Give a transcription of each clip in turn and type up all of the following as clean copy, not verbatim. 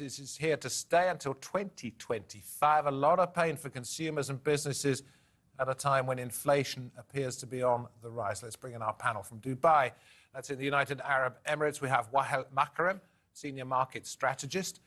is here to stay until 2025. A lot of pain for consumers and businesses at a time when inflation appears to be on the rise. Let's bring in our panel from Dubai. That's in the United Arab Emirates. We have Wael Makram, Senior Market Strategist.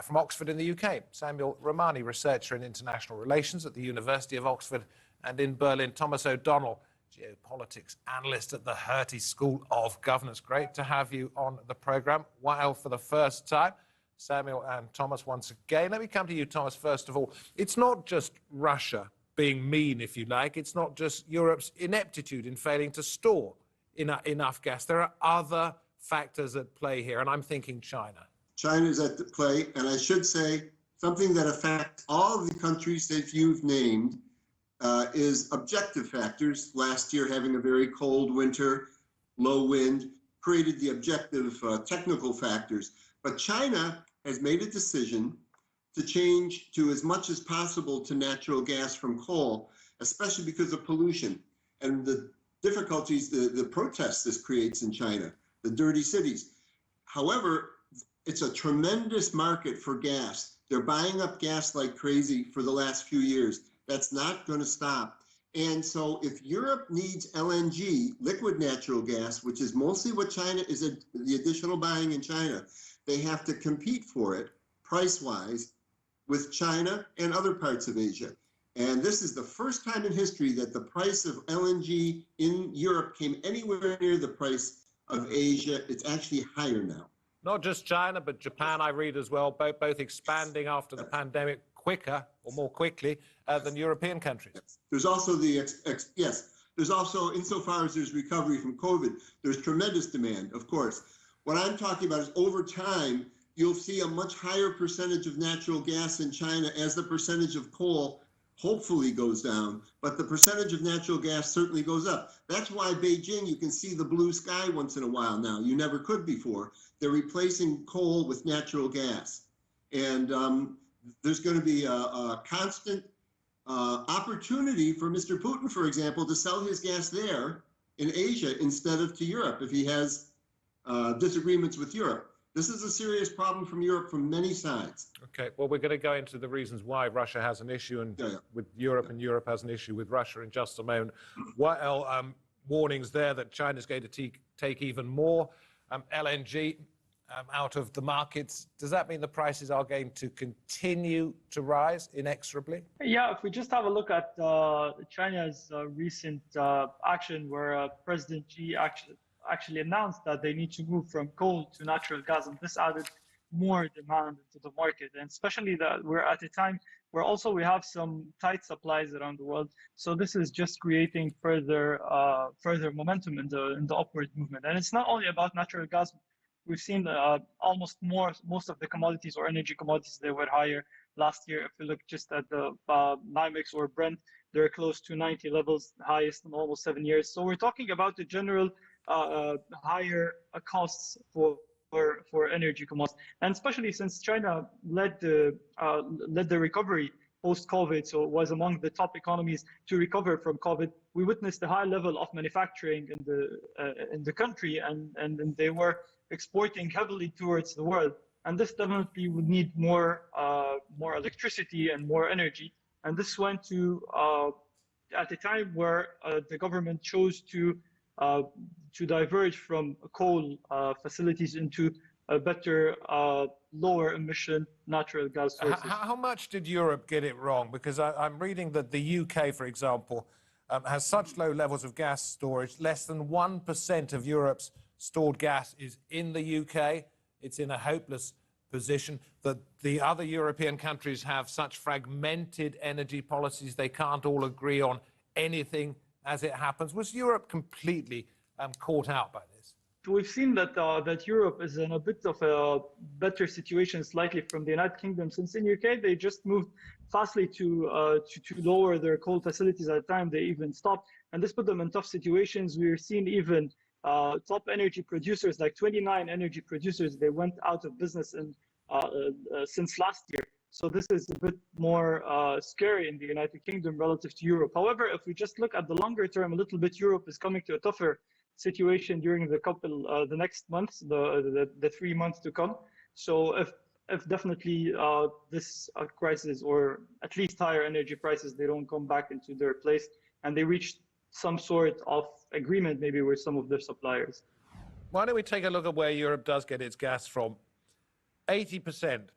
From Oxford in the UK, Samuel Romani, Researcher in International Relations at the University of Oxford, and in Berlin, Thomas O'Donnell, Geopolitics Analyst at the Hertie School of Governance. Great to have you on the programme. Wael for the first time. Samuel and Thomas once again. Let me come to you, Thomas, first of all. It's not just Russia being mean, if you like. It's not just Europe's ineptitude in failing to store enough gas. There are other factors at play here, and I'm thinking China. China is at the play, and I should say something that affects all of the countries that you've named is objective factors. Last year, having a very cold winter, low wind, created the objective technical factors. But China has made a decision to change to as much as possible to natural gas from coal, especially because of pollution and the difficulties, the protests this creates in China, the dirty cities. However, it's a tremendous market for gas. They're buying up gas like crazy for the last few years. That's not going to stop. And so if Europe needs LNG, liquid natural gas, which is mostly what China is, the additional buying in China, they have to compete for it price-wise with China and other parts of Asia. And this is the first time in history that the price of LNG in Europe came anywhere near the price of Asia. It's actually higher now. Not just China, but Japan, I read as well, both expanding after the pandemic quicker or more quickly than European countries. Yes. There's also there's also, insofar as there's recovery from COVID, there's tremendous demand, of course. What I'm talking about is over time, you'll see a much higher percentage of natural gas in China as the percentage of coal hopefully goes down, but the percentage of natural gas certainly goes up. That's why Beijing, you can see the blue sky once in a while now. You never could before. They're replacing coal with natural gas. And there's going to be a constant opportunity for Mr. Putin, for example, to sell his gas there in Asia instead of to Europe if he has disagreements with Europe. This is a serious problem from Europe from many sides. Okay, well, we're going to go into the reasons why Russia has an issue with Europe, and Europe has an issue with Russia in just a moment. What warnings there that China's going to take even more LNG out of the markets? Does that mean the prices are going to continue to rise inexorably? Yeah, if we just have a look at China's recent action where President Xi actually announced that they need to move from coal to natural gas, and this added more demand into the market, and especially that we're at a time where also we have some tight supplies around the world. So this is just creating further momentum in the upward movement. And it's not only about natural gas. We've seen most of the commodities or energy commodities, they were higher last year. If you look just at the NYMEX or Brent, they're close to 90 levels, highest in almost 7 years. So we're talking about the general higher costs for energy commodities, and especially since China led the recovery post-COVID, so it was among the top economies to recover from COVID. We witnessed a high level of manufacturing in the country, and they were exporting heavily towards the world. And this definitely would need more electricity and more energy. And this went to at a time where the government chose to diverge from coal facilities into a better, lower emission natural gas sources. How much did Europe get it wrong? Because I'm reading that the UK, for example, has such low levels of gas storage. Less than 1% of Europe's stored gas is in the UK. It's in a hopeless position. That the other European countries have such fragmented energy policies, they can't all agree on anything as it happens. Was Europe completely caught out by this? We've seen that Europe is in a bit of a better situation slightly from the United Kingdom, since in UK they just moved fastly to lower their coal facilities. At the time they even stopped, and this put them in tough situations. We're seeing even top energy producers, like 29 energy producers, they went out of business since last year. So this is a bit more scary in the United Kingdom relative to Europe. However, if we just look at the longer term a little bit, Europe is coming to a tougher situation during the next months, the 3 months to come. So if if definitely this crisis, or at least higher energy prices, they don't come back into their place and they reach some sort of agreement maybe with some of their suppliers. Why don't we take a look at where Europe does get its gas from? 80%,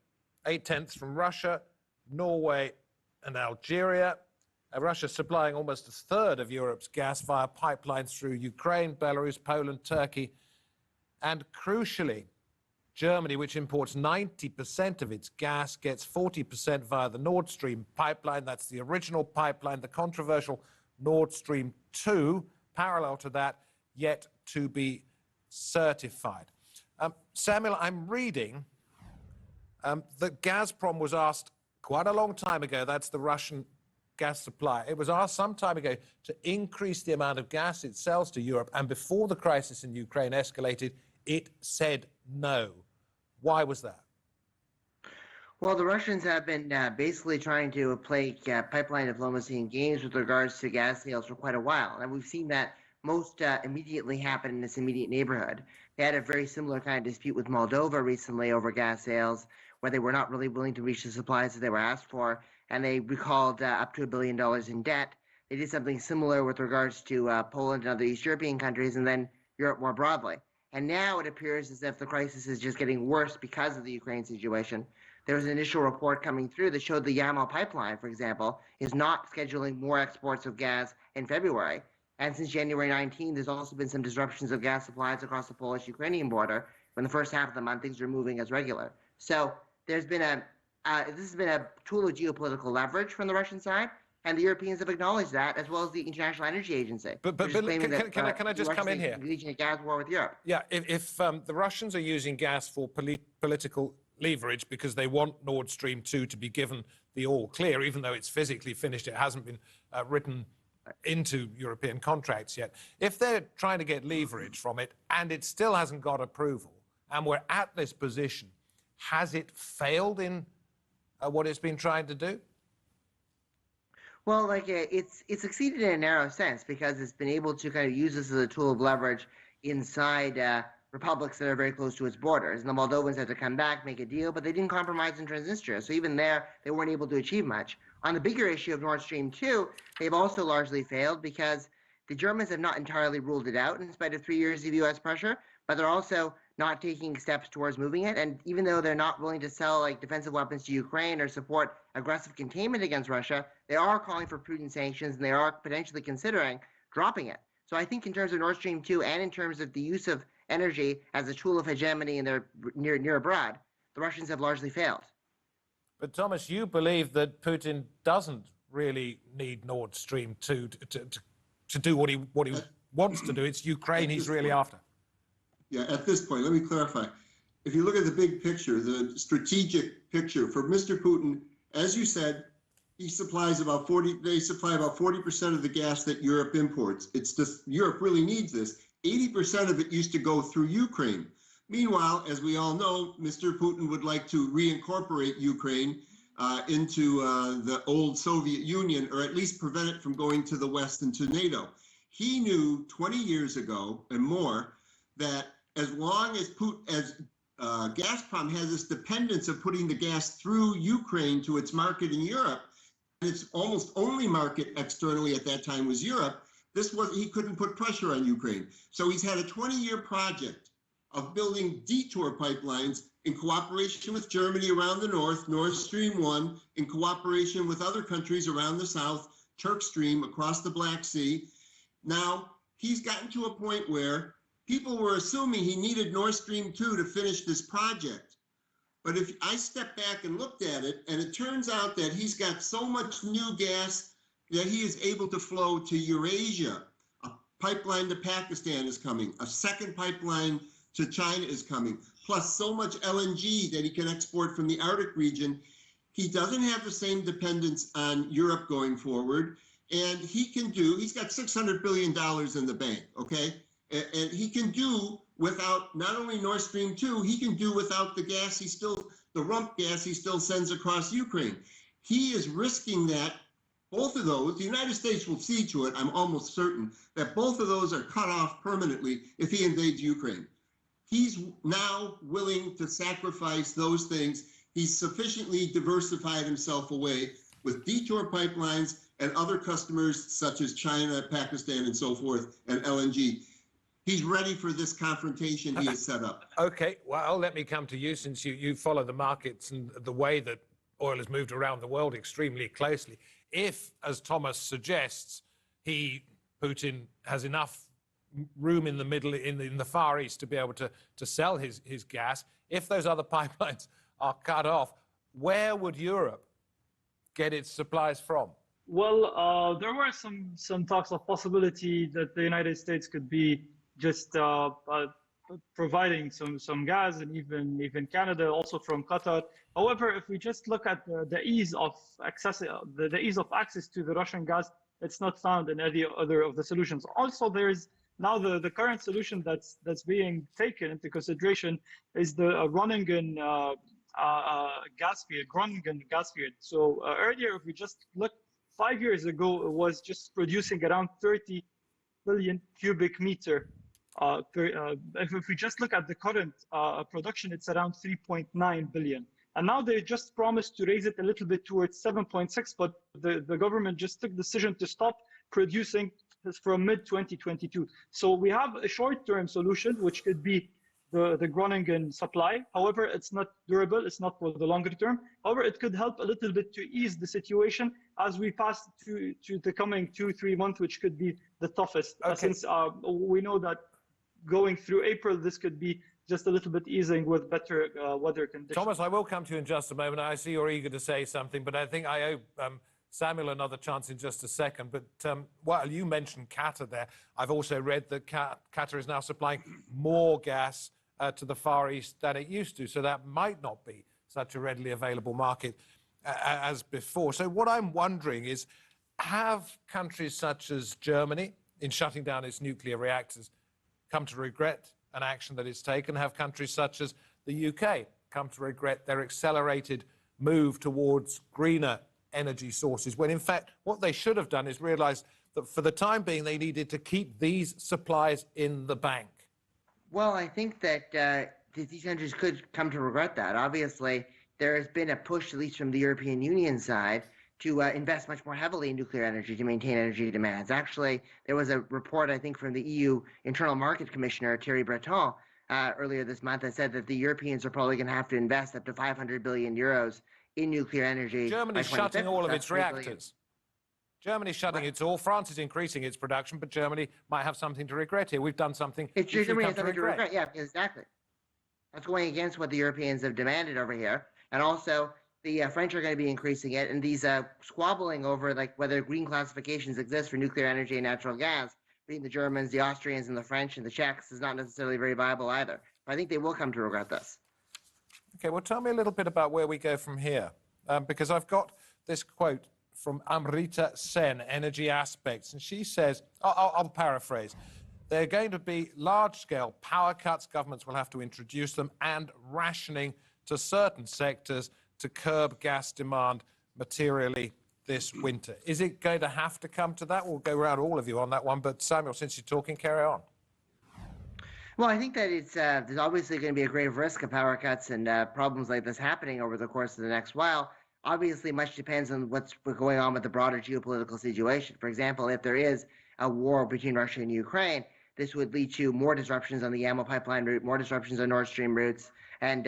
8/10 from Russia, Norway and Algeria. Russia supplying almost a third of Europe's gas via pipelines through Ukraine, Belarus, Poland, Turkey, and crucially, Germany, which imports 90% of its gas, gets 40% via the Nord Stream pipeline. That's the original pipeline, the controversial Nord Stream 2, parallel to that, yet to be certified. Samuel, I'm reading that Gazprom was asked quite a long time ago, that's the Russian gas supplier, it was asked some time ago to increase the amount of gas it sells to Europe, and before the crisis in Ukraine escalated, it said no. Why was that? Well, the Russians have been basically trying to play pipeline diplomacy and games with regards to gas sales for quite a while. And we've seen that most immediately happen in this immediate neighborhood. They had a very similar kind of dispute with Moldova recently over gas sales, where they were not really willing to reach the supplies that they were asked for, and they recalled up to $1 billion in debt. They did something similar with regards to Poland and other East European countries, and then Europe more broadly. And now it appears as if the crisis is just getting worse because of the Ukraine situation. There was an initial report coming through that showed the Yamal pipeline, for example, is not scheduling more exports of gas in February. And since January 19, there's also been some disruptions of gas supplies across the Polish-Ukrainian border. In the first half of the month, things are moving as regular. So there's been this has been a tool of geopolitical leverage from the Russian side, and the Europeans have acknowledged that, as well as the International Energy Agency. But can I just come in here? Engaging a gas war with Europe. Yeah, if the Russians are using gas for political leverage because they want Nord Stream 2 to be given the all clear, even though it's physically finished, it hasn't been written into European contracts yet. If they're trying to get leverage from it and it still hasn't got approval, and we're at this position, has it failed in what it's been trying to do? Well, it's succeeded in a narrow sense because it's been able to kind of use this as a tool of leverage inside republics that are very close to its borders. And the Moldovans had to come back, make a deal, but they didn't compromise in Transnistria. So even there, they weren't able to achieve much. On the bigger issue of Nord Stream 2, they've also largely failed because the Germans have not entirely ruled it out in spite of 3 years of U.S. pressure, but they're also not taking steps towards moving it. And even though they're not willing to sell defensive weapons to Ukraine or support aggressive containment against Russia, they are calling for prudent sanctions and they are potentially considering dropping it. So I think in terms of Nord Stream 2 and in terms of the use of energy as a tool of hegemony in their near abroad, the Russians have largely failed. But Thomas, you believe that Putin doesn't really need Nord Stream 2 to do what he wants to do. It's Ukraine he's really after. Yeah, at this point, let me clarify. If you look at the big picture, the strategic picture for Mr. Putin, as you said, they supply about 40% of the gas that Europe imports. It's just Europe really needs this. 80% of it used to go through Ukraine. Meanwhile, as we all know, Mr. Putin would like to reincorporate Ukraine into the old Soviet Union, or at least prevent it from going to the West and to NATO. He knew 20 years ago and more that as long as Gazprom has this dependence of putting the gas through Ukraine to its market in Europe, and its almost only market externally at that time was Europe, he couldn't put pressure on Ukraine. So he's had a 20-year project of building detour pipelines in cooperation with Germany around the north, Nord Stream 1, in cooperation with other countries around the south, Turk Stream across the Black Sea. Now, he's gotten to a point where people were assuming he needed Nord Stream 2 to finish this project. But if I step back and looked at it, and it turns out that he's got so much new gas that he is able to flow to Eurasia. A pipeline to Pakistan is coming. A second pipeline to China is coming. Plus so much LNG that he can export from the Arctic region. He doesn't have the same dependence on Europe going forward. And he's got $600 billion in the bank, okay? And he can do without not only Nord Stream 2, he can do without the rump gas he still sends across Ukraine. He is risking that. Both of those, the United States will see to it, I'm almost certain, that both of those are cut off permanently if he invades Ukraine. He's now willing to sacrifice those things He's sufficiently diversified himself away with detour pipelines and other customers such as China, Pakistan, and so forth, and LNG. He's ready for this confrontation he has set up. Okay, well, let me come to you, since you follow the markets and the way that oil has moved around the world extremely closely. If, as Thomas suggests, Putin has enough room in the middle, in the Far East, to be able to sell his gas, if those other pipelines are cut off, where would Europe get its supplies from? Well, there were some talks of possibility that the United States could be just providing some gas, and even Canada, also from Qatar. However, if we just look at the ease of access, the ease of access to the Russian gas, it's not found in any other of the solutions. Also, there is now the current solution that's being taken into consideration is the Groningen gas field. So earlier, if we just look 5 years ago, it was just producing around 30 billion cubic meter. If we just look at the current production, it's around 3.9 billion. And now they just promised to raise it a little bit towards 7.6, but the government just took the decision to stop producing this from mid-2022. So we have a short-term solution, which could be the Groningen supply. However, it's not durable. It's not for the longer term. However, it could help a little bit to ease the situation as we pass to the coming 2-3 months, which could be the toughest. Okay. Since we know that going through April, this could be just a little bit easing with better weather conditions. Thomas, I will come to you in just a moment. I see you're eager to say something, but I think I owe Samuel another chance in just a second. But while you mentioned Qatar there, I've also read that Qatar is now supplying more gas to the Far East than it used to. So that might not be such a readily available market as before. So what I'm wondering is, have countries such as Germany, in shutting down its nuclear reactors, come to regret an action that it's taken? Have countries such as the UK come to regret their accelerated move towards greener energy sources, when in fact what they should have done is realize that for the time being they needed to keep these supplies in the bank? Well, I think that these countries could come to regret that. Obviously, there has been a push, at least from the European Union side, to invest much more heavily in nuclear energy to maintain energy demands. Actually, there was a report, I think, from the EU Internal Market Commissioner, Thierry Breton, earlier this month that said that the Europeans are probably going to have to invest up to 500 billion euros in nuclear energy. Germany's shutting all of its reactors. Germany's shutting its all. France is increasing its production, but Germany might have something to regret here. We've done something Germany has something to regret. Yeah, exactly. That's going against what the Europeans have demanded over here. And also, the French are going to be increasing it. And these squabbling over like whether green classifications exist for nuclear energy and natural gas between the Germans, the Austrians, and the French and the Czechs is not necessarily very viable either. But I think they will come to regret this. Okay, well, tell me a little bit about where we go from here, because I've got this quote from Amrita Sen, Energy Aspects, and she says, I'll paraphrase, there are going to be large-scale power cuts, governments will have to introduce them, and rationing to certain sectors to curb gas demand materially this winter. Is it going to have to come to that? We'll go around all of you on that one, but Samuel, since you're talking, carry on. Well, I think that it's there's obviously going to be a grave risk of power cuts and problems like this happening over the course of the next while. Obviously, much depends on what's going on with the broader geopolitical situation. For example, if there is a war between Russia and Ukraine, this would lead to more disruptions on the Yamal pipeline route, more disruptions on Nord Stream routes, and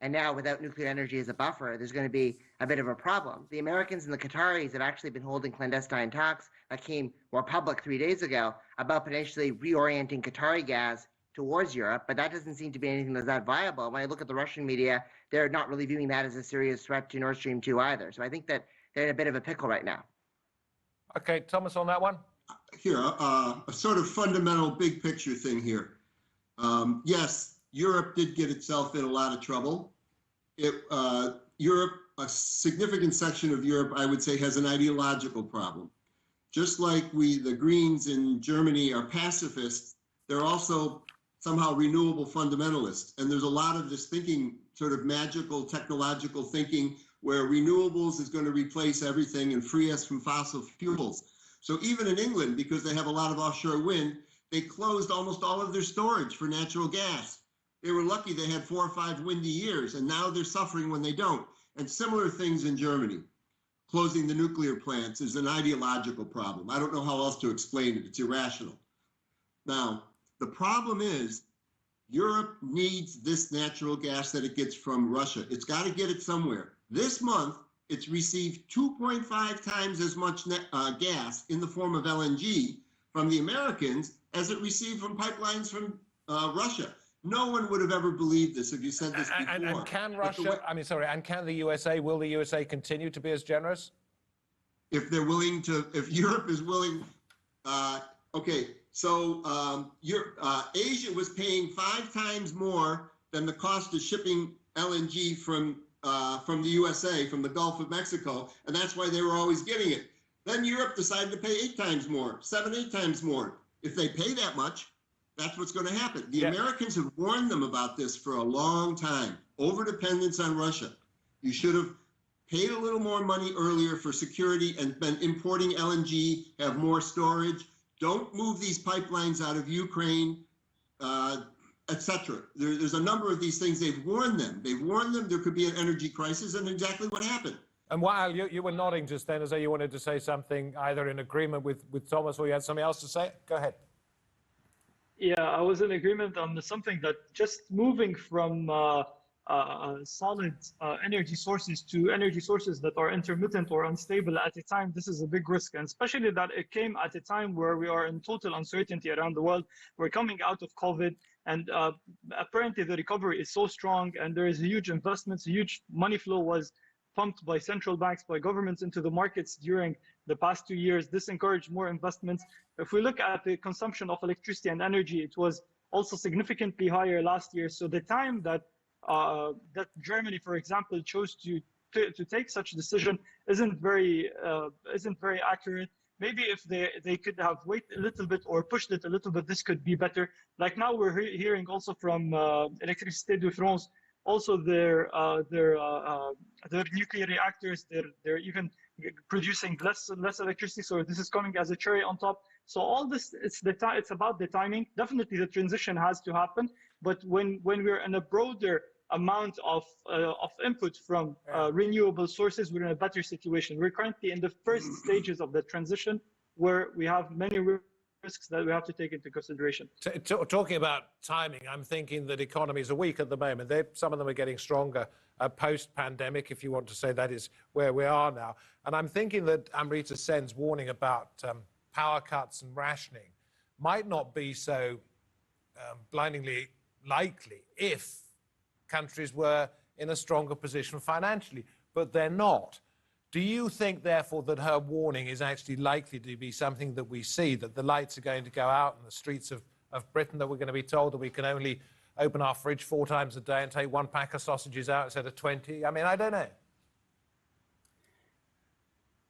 now without nuclear energy as a buffer, there's going to be a bit of a problem. The Americans and the Qataris have actually been holding clandestine talks that came more public 3 days ago about potentially reorienting Qatari gas towards Europe, but that doesn't seem to be anything that's that viable. When I look at the Russian media, they're not really viewing that as a serious threat to Nord Stream 2 either. So I think that they're in a bit of a pickle right now. Okay, Thomas, on that one? Here, a sort of fundamental big picture thing here. Yes, Europe did get itself in a lot of trouble. Europe, a significant section of Europe, I would say, has an ideological problem. Just like the Greens in Germany are pacifists, they're also somehow renewable fundamentalists. And there's a lot of this thinking, sort of magical, technological thinking, where renewables is going to replace everything and free us from fossil fuels. So even in England, because they have a lot of offshore wind, they closed almost all of their storage for natural gas. They were lucky they had 4 or 5 windy years, and now they're suffering when they don't. And similar things in Germany. Closing the nuclear plants is an ideological problem. I don't know how else to explain it. It's irrational. Now, the problem is Europe needs this natural gas that it gets from Russia. It's got to get it somewhere. This month, it's received 2.5 times as much gas in the form of LNG from the Americans as it received from pipelines from Russia. No one would have ever believed this if you said this before. And can Russia, and can the USA, will the USA continue to be as generous? If they're willing to, if Europe is willing, okay, so Asia was paying 5 times more than the cost of shipping LNG from the USA, from the Gulf of Mexico, and that's why they were always getting it. Then Europe decided to pay 8 times more, 7, 8 times more. If they pay that much, that's what's going to happen. The Americans have warned them about this for a long time. Overdependence on Russia. You should have paid a little more money earlier for security and been importing LNG, have more storage. Don't move these pipelines out of Ukraine, etc. There's a number of these things. They've warned them. They've warned them there could be an energy crisis, and exactly what happened. And while you were nodding just then as though you wanted to say something either in agreement with Thomas or you had something else to say, go ahead. Yeah, I was in agreement on something that just moving from solid energy sources to energy sources that are intermittent or unstable at a time, this is a big risk. And especially that it came at a time where we are in total uncertainty around the world. We're coming out of COVID, and apparently the recovery is so strong, and there is huge investments, huge money flow was pumped by central banks, by governments into the markets during the past 2 years. This encouraged more investments. If we look at the consumption of electricity and energy, it was also significantly higher last year. So the time that Germany, for example, chose to take such a decision isn't very accurate. Maybe if they could have waited a little bit or pushed it a little bit, this could be better. Like now we're hearing also from Électricité de France, also their nuclear reactors, they're even producing less electricity. So this is coming as a cherry on top. So all this, it's about the timing. Definitely the transition has to happen. But when we're in a broader amount of input from renewable sources, we're in a better situation. We're currently in the first stages of the transition where we have many risks that we have to take into consideration. Talking about timing, I'm thinking that economies are weak at the moment. Some of them are getting stronger post-pandemic, if you want to say that is where we are now. And I'm thinking that Amrita Sen's warning about power cuts and rationing might not be so blindingly likely if countries were in a stronger position financially, but they're not. Do you think, therefore, that her warning is actually likely to be something that we see, that the lights are going to go out in the streets of Britain, that we're going to be told that we can only open our fridge 4 times a day and take 1 pack of sausages out instead of 20? I mean, I don't know.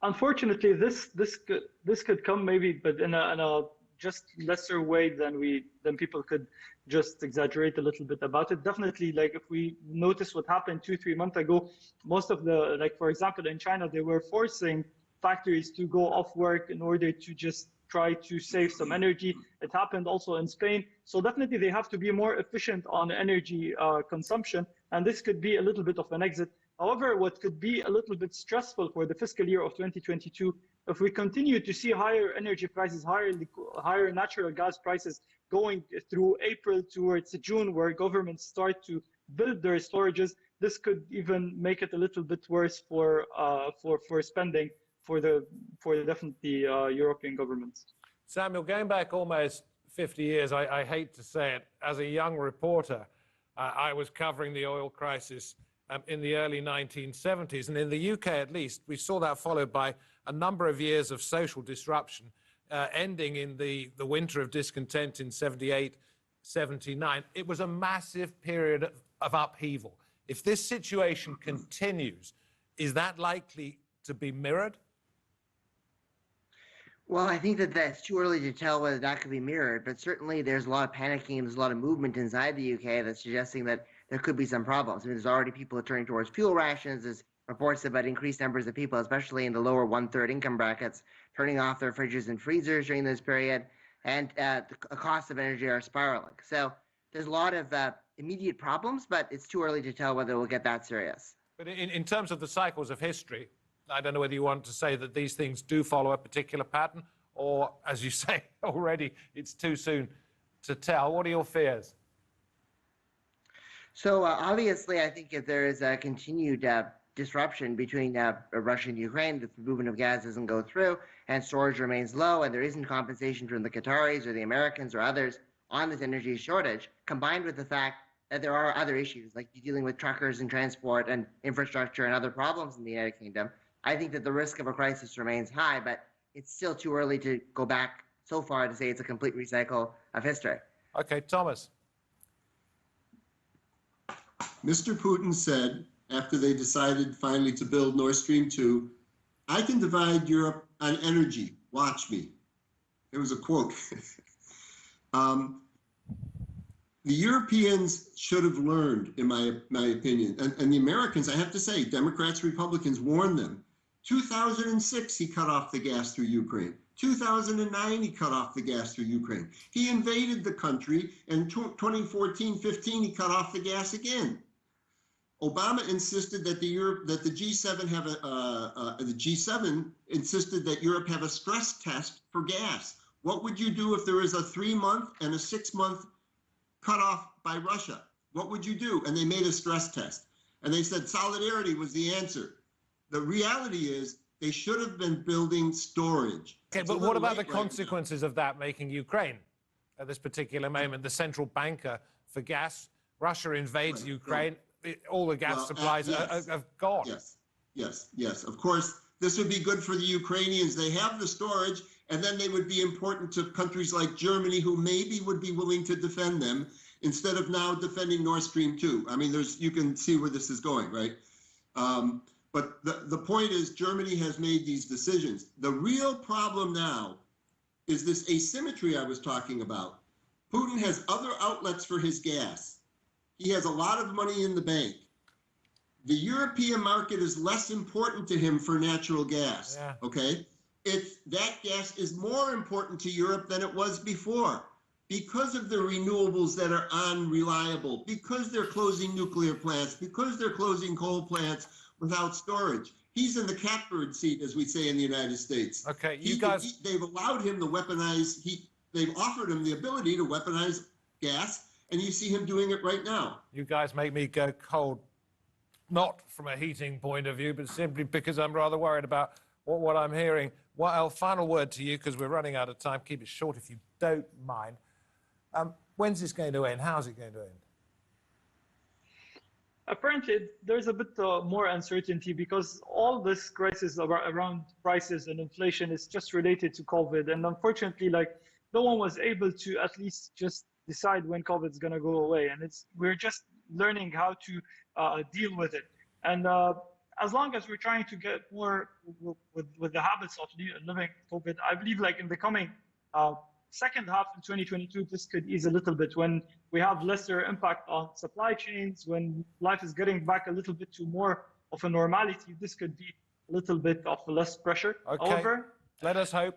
Unfortunately, this could come maybe, but in a just lesser way than people could just exaggerate a little bit about it. Definitely, like if we notice what happened 2-3 months ago, most of the, like for example in China, they were forcing factories to go off work in order to just try to save some energy. It happened also in Spain. So definitely they have to be more efficient on energy consumption, and this could be a little bit of an exit. However, what could be a little bit stressful for the fiscal year of 2022, if we continue to see higher energy prices, higher natural gas prices going through April towards June, where governments start to build their storages, this could even make it a little bit worse for spending for definitely European governments. Samuel, going back almost 50 years, I hate to say it, as a young reporter, I was covering the oil crisis in the early 1970s. And in the UK, at least, we saw that followed by a number of years of social disruption, ending in the winter of discontent in 78, 79. It was a massive period of upheaval. If this situation continues, is that likely to be mirrored? Well, I think that's too early to tell whether that could be mirrored, but certainly there's a lot of panicking and there's a lot of movement inside the UK that's suggesting that there could be some problems. I mean, there's already people turning towards fuel rations. There's reports about increased numbers of people, especially in the lower 1/3 income brackets, turning off their fridges and freezers during this period, and the costs of energy are spiraling. So there's a lot of immediate problems, but it's too early to tell whether it will get that serious. But in terms of the cycles of history, I don't know whether you want to say that these things do follow a particular pattern, or, as you say already, it's too soon to tell. What are your fears? So obviously, I think if there is a continued disruption between Russia and Ukraine, that the movement of gas doesn't go through and storage remains low, and there isn't compensation from the Qataris or the Americans or others on this energy shortage, combined with the fact that there are other issues like dealing with truckers and transport and infrastructure and other problems in the United Kingdom, I think that the risk of a crisis remains high, but it's still too early to go back so far to say it's a complete recycle of history. Okay, Thomas. Mr. Putin said, after they decided finally to build Nord Stream 2, I can divide Europe on energy. Watch me. It was a quote. The Europeans should have learned, in my opinion, and the Americans, I have to say, Democrats, Republicans warned them. 2006, he cut off the gas through Ukraine. 2009, he cut off the gas through Ukraine. He invaded the country, and 2014-15, he cut off the gas again. Obama insisted that the G7 have the G7 insisted that Europe have a stress test for gas. What would you do if there is a 3-month and a 6-month cutoff by Russia? What would you do? And they made a stress test, and they said solidarity was the answer. The reality is they should have been building storage. Okay, but what about the consequences of that making Ukraine at this particular moment the central banker for gas? Russia invades Ukraine. All the gas supplies have gone. Yes. Of course, this would be good for the Ukrainians. They have the storage, and then they would be important to countries like Germany, who maybe would be willing to defend them instead of now defending Nord Stream 2. I mean, you can see where this is going, right? But the point is, Germany has made these decisions. The real problem now is this asymmetry I was talking about. Putin has other outlets for his gas. He has a lot of money in the bank. The European market is less important to him for natural gas, okay? That gas is more important to Europe than it was before because of the renewables that are unreliable, because they're closing nuclear plants, because they're closing coal plants without storage. He's in the catbird seat, as we say in the United States. Okay, they've allowed him to weaponize, they've offered him the ability to weaponize gas, and you see him doing it right now. You guys make me go cold, not from a heating point of view, but simply because I'm rather worried about what I'm hearing. Well, final word to you, because we're running out of time. Keep it short if you don't mind. When's this going to end? How's it going to end? Apparently, there's a bit more uncertainty because all this crisis around prices and inflation is just related to COVID. And unfortunately, no one was able to at least just decide when COVID is going to go away. And we're just learning how to deal with it. And as long as we're trying to get more with the habits of living COVID, I believe in the coming second half of 2022, this could ease a little bit when we have lesser impact on supply chains, when life is getting back a little bit to more of a normality. This could be a little bit of less pressure. Okay. However, let us hope.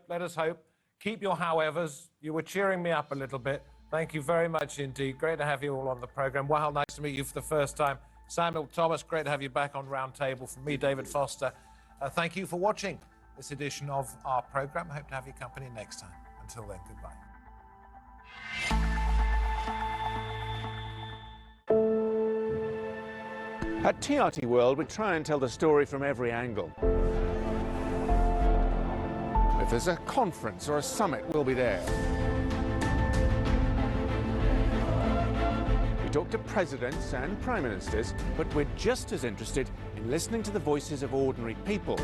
Keep your howevers. You were cheering me up a little bit. Thank you very much indeed. Great to have you all on the program. Well, nice to meet you for the first time. Samuel, Thomas, great to have you back on Roundtable. From me, David Foster, thank you for watching this edition of our program. I hope to have your company next time. Until then, goodbye. At TRT World, we try and tell the story from every angle. If there's a conference or a summit, we'll be there. We talk to presidents and prime ministers, but we're just as interested in listening to the voices of ordinary people.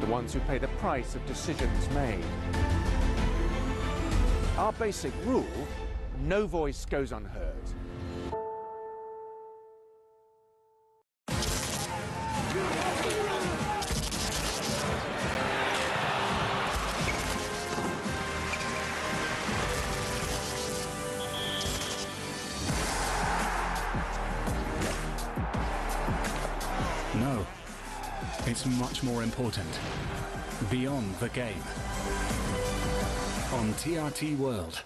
The ones who pay the price of decisions made. Our basic rule, no voice goes unheard. No, it's much more important. Beyond the game. On TRT World.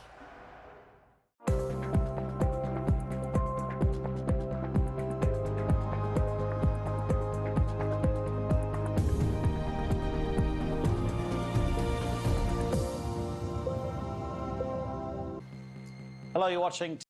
Hello, you're watching